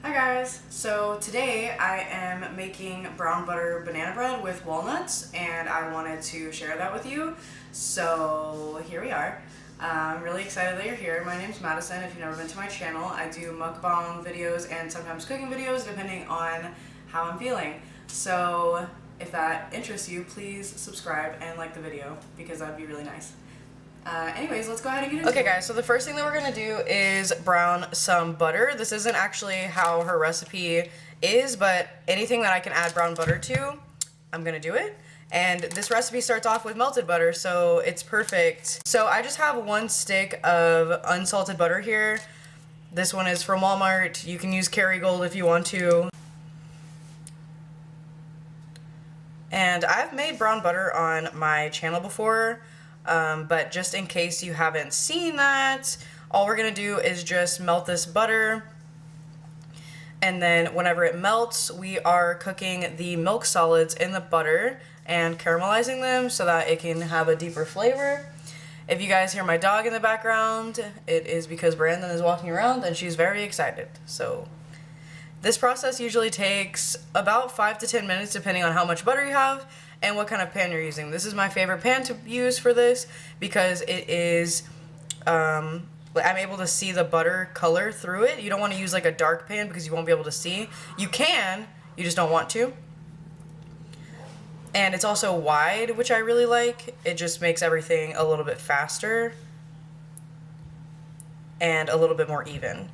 Hi guys! So today I am making brown butter banana bread with walnuts and I wanted to share that with you. So here we are. I'm really excited that you're here. My name's Madison. If you've never been to my channel, I do mukbang videos and sometimes cooking videos depending on how I'm feeling. So if that interests you, please subscribe and like the video because that would be really nice. Anyways, let's go ahead and get into it. Okay guys, so the first thing that we're going to do is brown some butter. This isn't actually how her recipe is, but anything that I can add brown butter to, I'm going to do it. And this recipe starts off with melted butter, so it's perfect. So I just have 1 stick of unsalted butter here. This one is from Walmart. You can use Kerrygold if you want to. And I've made brown butter on my channel before. But just in case you haven't seen that, all we're going to do is just melt this butter, and then whenever it melts, we are cooking the milk solids in the butter and caramelizing them so that it can have a deeper flavor. If you guys hear my dog in the background, it is because Brandon is walking around and she's very excited. So this process usually takes about 5 to 10 minutes depending on how much butter you have and what kind of pan you're using. This is my favorite pan to use for this because it is, I'm able to see the butter color through it. You don't want to use like a dark pan because you won't be able to see. You can, you just don't want to. And it's also wide, which I really like. It just makes everything a little bit faster and a little bit more even.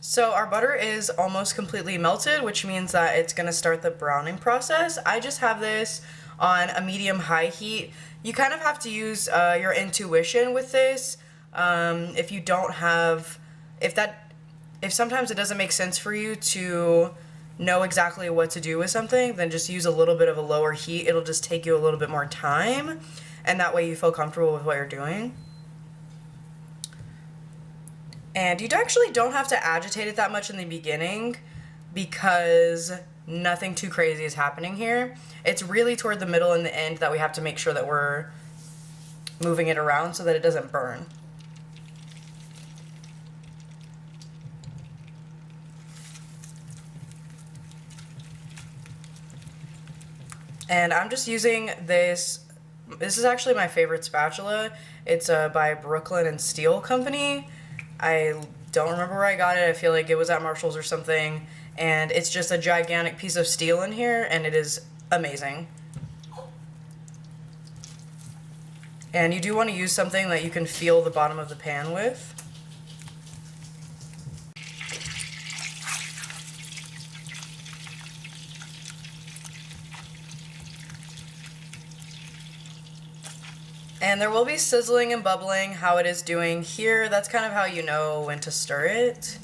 So our butter is almost completely melted, which means that it's going to start the browning process. I just have this on a medium-high heat. You kind of have to use your intuition with this. If you don't have, if sometimes it doesn't make sense for you to know exactly what to do with something, then just use a little bit of a lower heat. It'll just take you a little bit more time, and that way you feel comfortable with what you're doing. And you actually don't have to agitate it that much in the beginning because nothing too crazy is happening here. It's really toward the middle and the end that we have to make sure that we're moving it around so that it doesn't burn. And I'm just using this. This is actually my favorite spatula. It's by Brooklyn & Steel Company. I don't remember where I got it. I feel like it was at Marshall's or something. And it's just a gigantic piece of steel in here, and it is amazing. And you do want to use something that you can feel the bottom of the pan with. And there will be sizzling and bubbling, how it is doing here. That's kind of how you know when to stir it.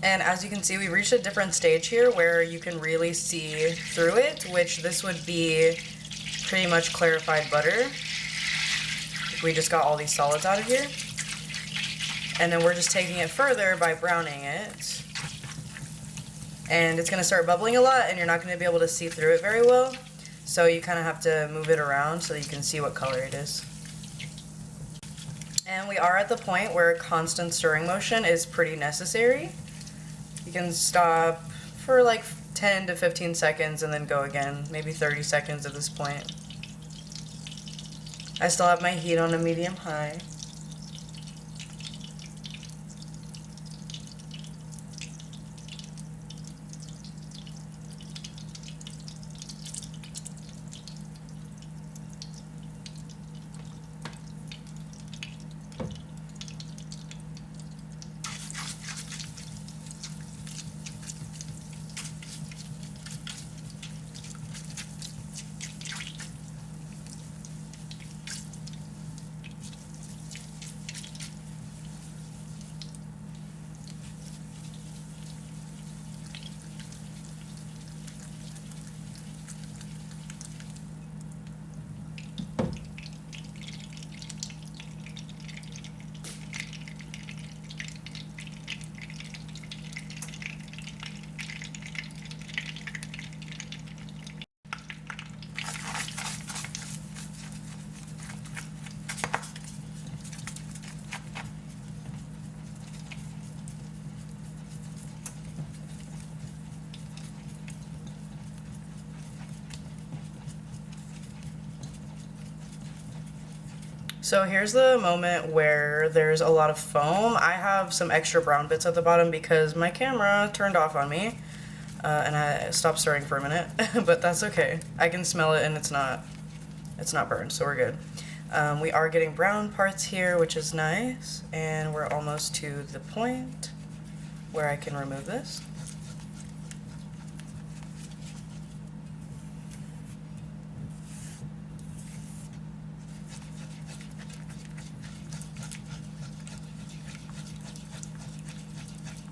And as you can see, we reached a different stage here where you can really see through it, which this would be pretty much clarified butter. We just got all these solids out of here. And then we're just taking it further by browning it. And it's going to start bubbling a lot, and you're not going to be able to see through it very well. So you kind of have to move it around so you can see what color it is. And we are at the point where constant stirring motion is pretty necessary. You can stop for like 10 to 15 seconds and then go again, maybe 30 seconds at this point. I still have my heat on a medium-high. So here's the moment where there's a lot of foam. I have some extra brown bits at the bottom because my camera turned off on me, and I stopped stirring for a minute, but that's okay. I can smell it and it's not burned, so we're good. We are getting brown parts here, which is nice, and we're almost to the point where I can remove this.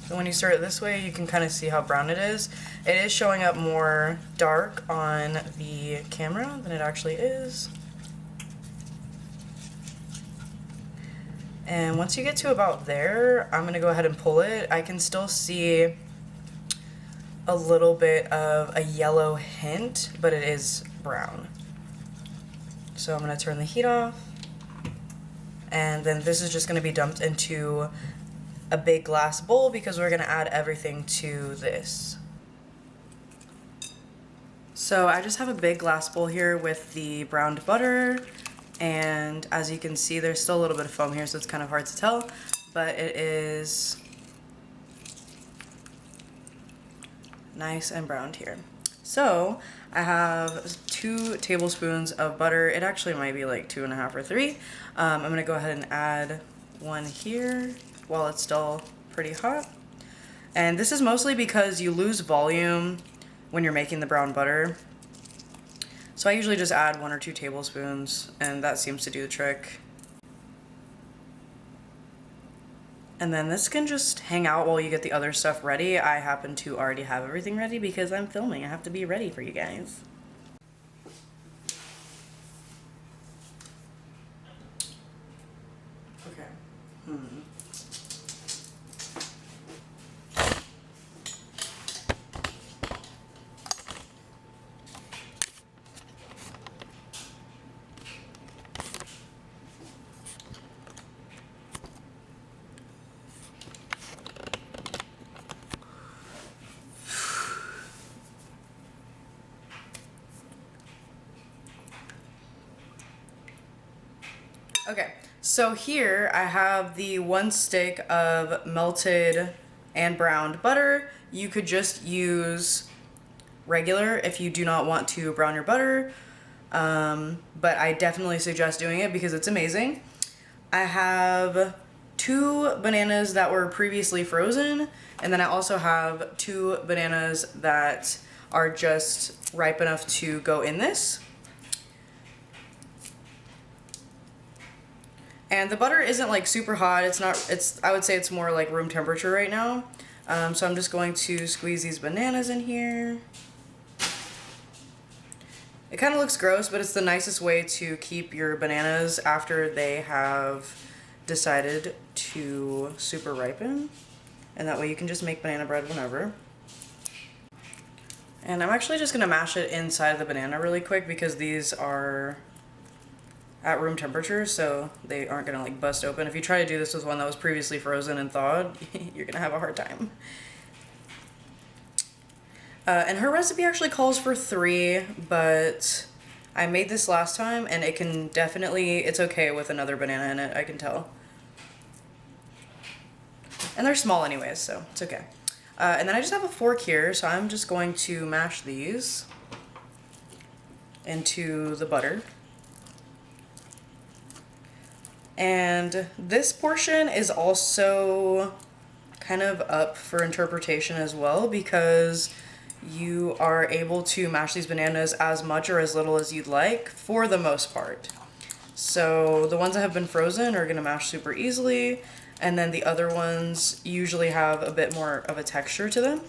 So when you stir it this way, you can kind of see how brown it is. It is showing up more dark on the camera than it actually is. And once you get to about there, I'm going to go ahead and pull it. I can still see a little bit of a yellow hint, but it is brown. So I'm going to turn the heat off. And then this is just going to be dumped into a big glass bowl because we're going to add everything to this. So I just have a big glass bowl here with the browned butter, and as you can see there's still a little bit of foam here, so it's kind of hard to tell, but it is nice and browned here. So I have 2 tablespoons of butter. It actually might be like 2.5 or 3. I'm going to go ahead and add 1 here while it's still pretty hot. And this is mostly because you lose volume when you're making the brown butter. So I usually just add 1 or 2 tablespoons, and that seems to do the trick. And then this can just hang out while you get the other stuff ready. I happen to already have everything ready because I'm filming. I have to be ready for you guys. Okay. Okay, so here I have the 1 stick of melted and browned butter. You could just use regular if you do not want to brown your butter, but I definitely suggest doing it because it's amazing. I have 2 bananas that were previously frozen, and then I also have 2 bananas that are just ripe enough to go in this. And the butter isn't like super hot. I would say it's more like room temperature right now. So I'm just going to squeeze these bananas in here. It kind of looks gross, but it's the nicest way to keep your bananas after they have decided to super ripen. And that way you can just make banana bread whenever. And I'm actually just gonna mash it inside the banana really quick because these are at room temperature, so they aren't gonna like bust open. If you try to do this with one that was previously frozen and thawed, you're gonna have a hard time. And her recipe actually calls for 3, but I made this last time and it can definitely, it's okay with another banana in it, I can tell. And they're small anyways, so it's okay. And then I just have a fork here, so I'm just going to mash these into the butter. And this portion is also kind of up for interpretation as well because you are able to mash these bananas as much or as little as you'd like for the most part. So the ones that have been frozen are gonna mash super easily, and then the other ones usually have a bit more of a texture to them.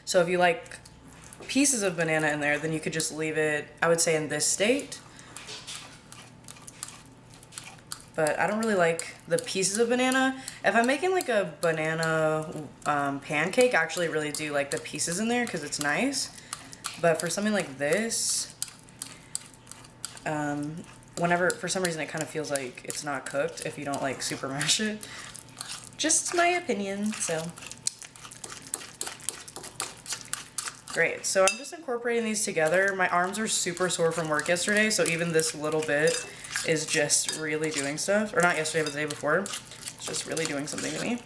So if you like pieces of banana in there, then you could just leave it, I would say, in this state. But I don't really like the pieces of banana. If I'm making like a banana pancake, I actually really do like the pieces in there because it's nice. But for something like this, whenever, for some reason, it kind of feels like it's not cooked if you don't like super mash it. Just my opinion, so. Great, so I'm just just incorporating these together. My arms are super sore from work yesterday, so even this little bit is just really doing stuff. Or not yesterday, but the day before. It's just really doing something to me.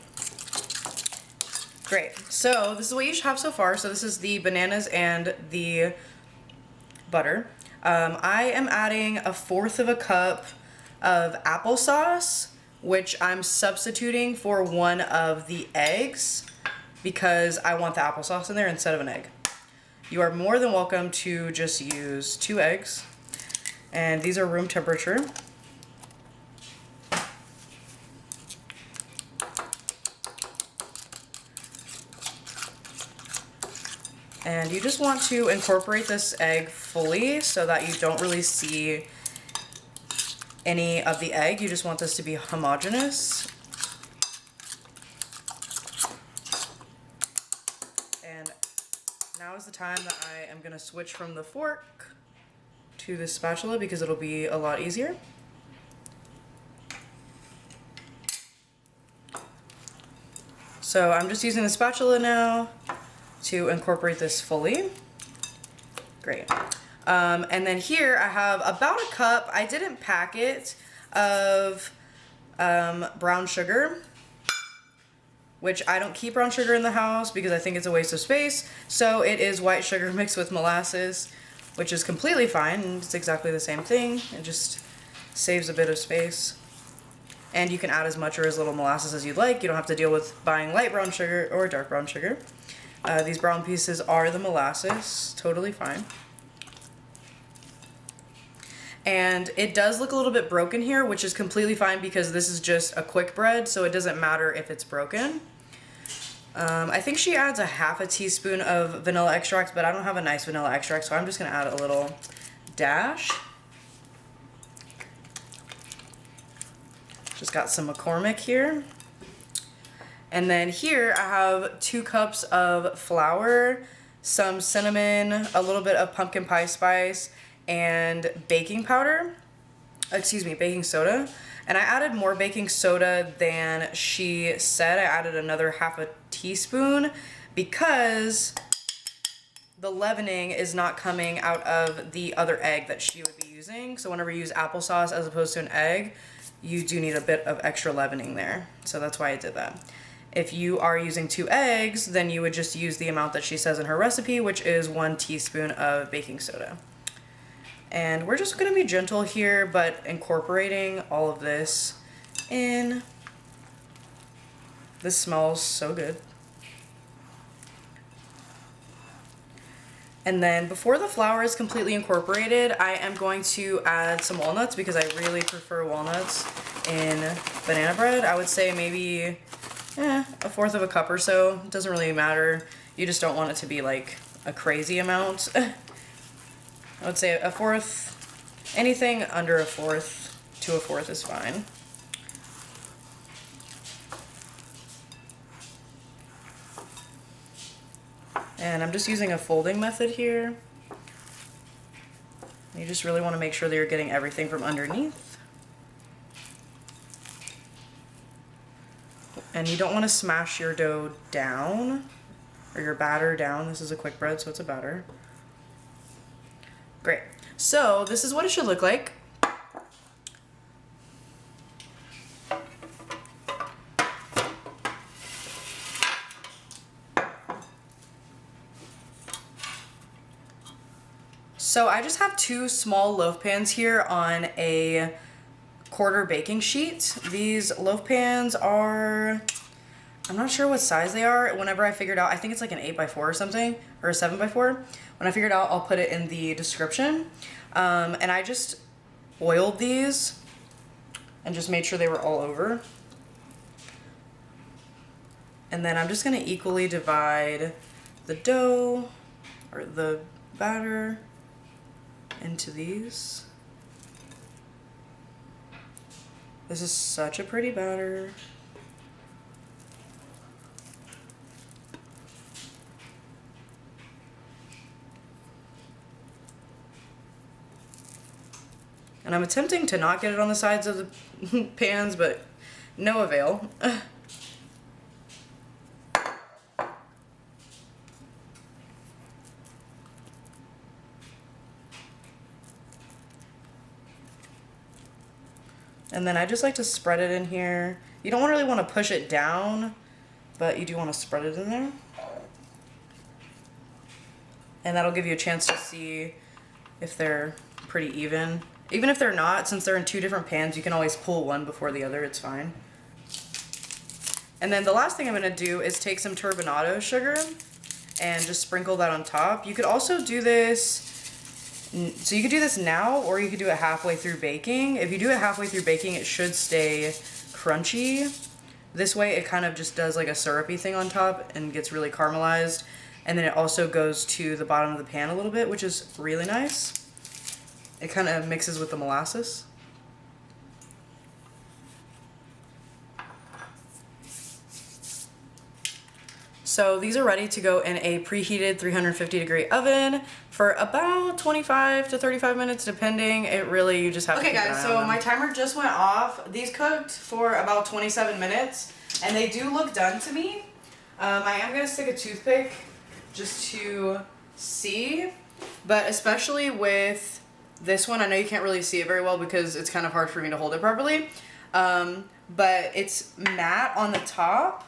Great. So this is what you should have so far. So this is the bananas and the butter. I am adding 1/4 of a cup of applesauce, which I'm substituting for one of the eggs because I want the applesauce in there instead of an egg. You are more than welcome to just use 2 eggs, and these are room temperature. And you just want to incorporate this egg fully so that you don't really see any of the egg. You just want this to be homogeneous. And now is the time that I am going to switch from the fork to the spatula because it'll be a lot easier. So I'm just using the spatula now to incorporate this fully. Great. And then here I have about a cup, I didn't pack it, of brown sugar, which I don't keep brown sugar in the house because I think it's a waste of space. So it is white sugar mixed with molasses, which is completely fine. It's exactly the same thing. It just saves a bit of space. And you can add as much or as little molasses as you'd like. You don't have to deal with buying light brown sugar or dark brown sugar. These brown pieces are the molasses, totally fine. And it does look a little bit broken here, which is completely fine because this is just a quick bread, so it doesn't matter if it's broken. I think she adds 1/2 teaspoon of vanilla extract, but I don't have a nice vanilla extract, so I'm just gonna add a little dash. Just got some McCormick here. And then here I have 2 cups of flour, some cinnamon, a little bit of pumpkin pie spice, and baking powder. Excuse me, baking soda. And I added more baking soda than she said. I added another 1/2 teaspoon because the leavening is not coming out of the other egg that she would be using. So whenever you use applesauce as opposed to an egg, you do need a bit of extra leavening there. So that's why I did that. If you are using 2 eggs, then you would just use the amount that she says in her recipe, which is 1 teaspoon of baking soda. And we're just gonna be gentle here, but incorporating all of this in. This smells so good. And then before the flour is completely incorporated, I am going to add some walnuts because I really prefer walnuts in banana bread. I would say maybe 1/4 of a cup or so. It doesn't really matter. You just don't want it to be like a crazy amount. I would say 1/4, anything under 1/4 to 1/4 is fine. And I'm just using a folding method here. You just really want to make sure that you're getting everything from underneath. And you don't want to smash your dough down, or your batter down. This is a quick bread, so it's a batter. Great. So this is what it should look like. So I just have 2 small loaf pans here on a 1/4 baking sheet. These loaf pans are, I'm not sure what size they are. Whenever I figured out, I think it's like an 8x4 or something, or a 7x4. When I figured out, I'll put it in the description. And I just oiled these and just made sure they were all over. And then I'm just gonna equally divide the dough, or the batter, into these. This is such a pretty batter. And I'm attempting to not get it on the sides of the pans, but no avail. And then I just like to spread it in here. You don't really want to push it down, but you do want to spread it in there. And that'll give you a chance to see if they're pretty even. Even if they're not, since they're in two different pans, you can always pull one before the other, it's fine. And then the last thing I'm gonna do is take some turbinado sugar and just sprinkle that on top. You could also do this, so you could do this now, or you could do it halfway through baking. If you do it halfway through baking, it should stay crunchy. This way it kind of just does like a syrupy thing on top and gets really caramelized. And then it also goes to the bottom of the pan a little bit, which is really nice. It kind of mixes with the molasses. So these are ready to go in a preheated 350-degree oven for about 25 to 35 minutes, depending. It really, you just have to keep an eye on them. Okay guys, so my timer just went off. These cooked for about 27 minutes, and they do look done to me. I am gonna stick a toothpick just to see, but especially with this one, I know you can't really see it very well because it's kind of hard for me to hold it properly, but it's matte on the top,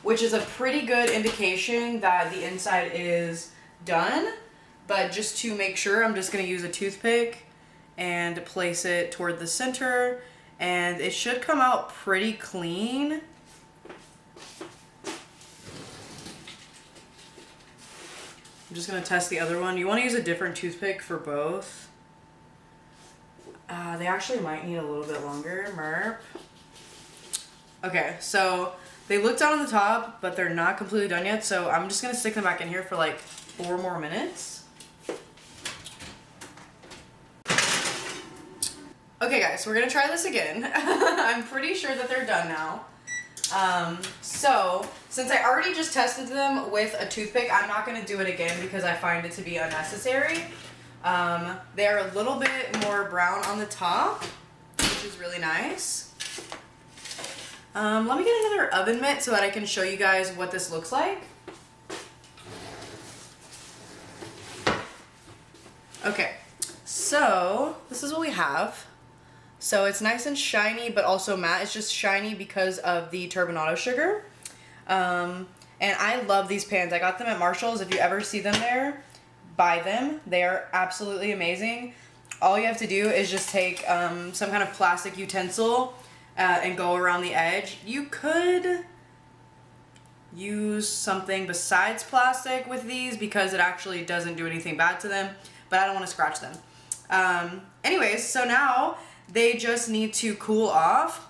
which is a pretty good indication that the inside is done. But just to make sure, I'm just going to use a toothpick and place it toward the center, and it should come out pretty clean. I'm just going to test the other one. You want to use a different toothpick for both. They actually might need a little bit longer. Merp. Okay, so they look down on the top, but they're not completely done yet, so I'm just going to stick them back in here for like 4 more minutes. Okay guys, we're going to try this again. I'm pretty sure that they're done now. So since I already just tested them with a toothpick, I'm not going to do it again because I find it to be unnecessary. They're a little bit more brown on the top, which is really nice. Let me get another oven mitt so that I can show you guys what this looks like. Okay, so this is what we have. So it's nice and shiny, but also matte. It's just shiny because of the turbinado sugar. And I love these pans. I got them at Marshall's. If you ever see them there, buy them. They are absolutely amazing. All you have to do is just take some kind of plastic utensil and go around the edge. You could use something besides plastic with these because it actually doesn't do anything bad to them, but I don't want to scratch them. Anyways, so now they just need to cool off.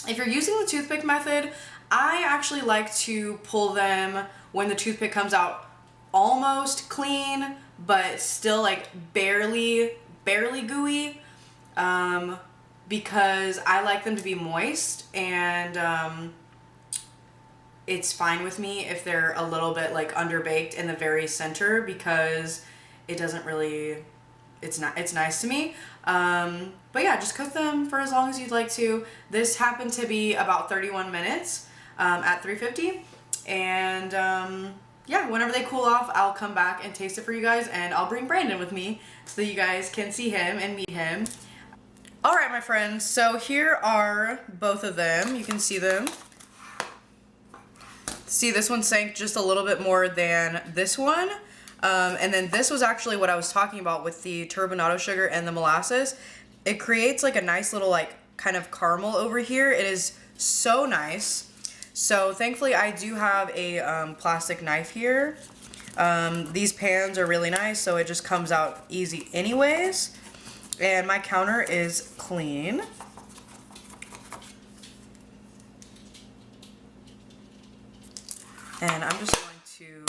If you're using the toothpick method, I actually like to pull them when the toothpick comes out almost clean, but still like barely gooey, because I like them to be moist, and it's fine with me if they're a little bit like underbaked in the very center because it doesn't really, it's nice to me. But yeah, just cook them for as long as you'd like to. This happened to be about 31 minutes at 350, and yeah, whenever they cool off, I'll come back and taste it for you guys, and I'll bring Brandon with me so that you guys can see him and meet him. All right, my friends, so here are both of them. You can see them. See, this one sank just a little bit more than this one. And then this was actually what I was talking about with the turbinado sugar and the molasses. It creates like a nice little like kind of caramel over here. It is so nice. So thankfully I do have a plastic knife here. These pans are really nice, so it just comes out easy anyways. And my counter is clean. And I'm just going to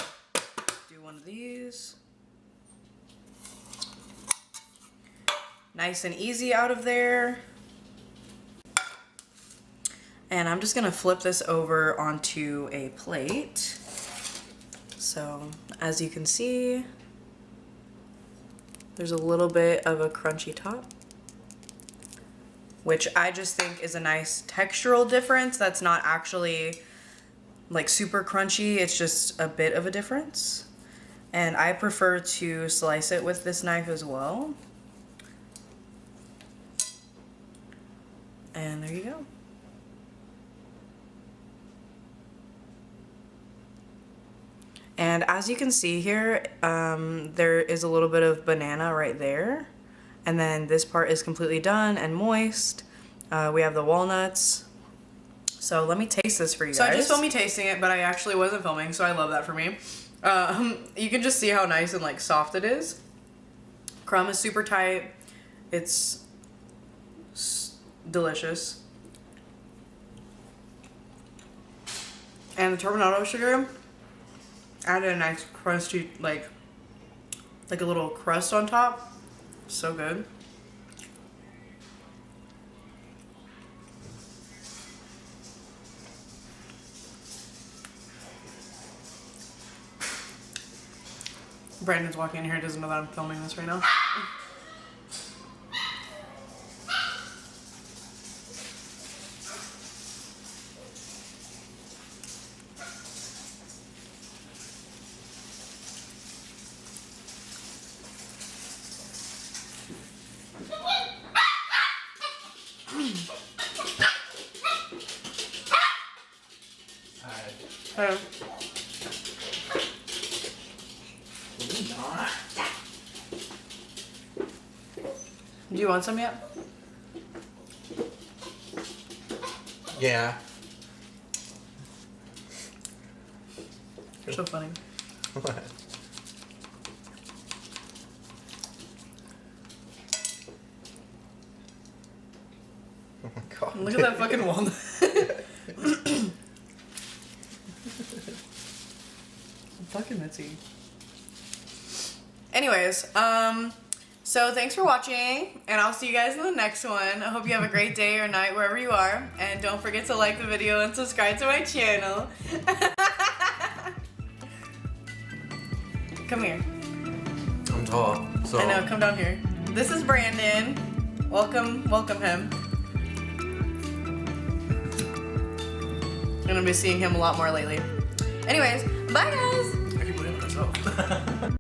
do one of these. Nice and easy out of there. And I'm just gonna flip this over onto a plate. So as you can see, there's a little bit of a crunchy top, which I just think is a nice textural difference. That's not actually like super crunchy, it's just a bit of a difference. And I prefer to slice it with this knife as well. And there you go. And as you can see here, there is a little bit of banana right there. And then this part is completely done and moist. We have the walnuts. So let me taste this for you guys. So I just filmed me tasting it, but I actually wasn't filming, so I love that for me. You can just see how nice and like soft it is. Crumb is super tight. It's delicious. And the turbinado sugar added a nice crusty, like a little crust on top. So good. Brandon's walking in here, doesn't know that I'm filming this right now. Hi. Do you want some yet? Yeah. You're so funny. What? Oh my god. Look at that fucking walnut. Fucking Mitzi. Anyways, so thanks for watching, and I'll see you guys in the next one. I hope you have a great day or night wherever you are, and don't forget to like the video and subscribe to my channel. Come here. I'm tall, so... I know, come down here. This is Brandon. Welcome him. I'm gonna be seeing him a lot more lately. Anyways, bye guys! I can believe it myself.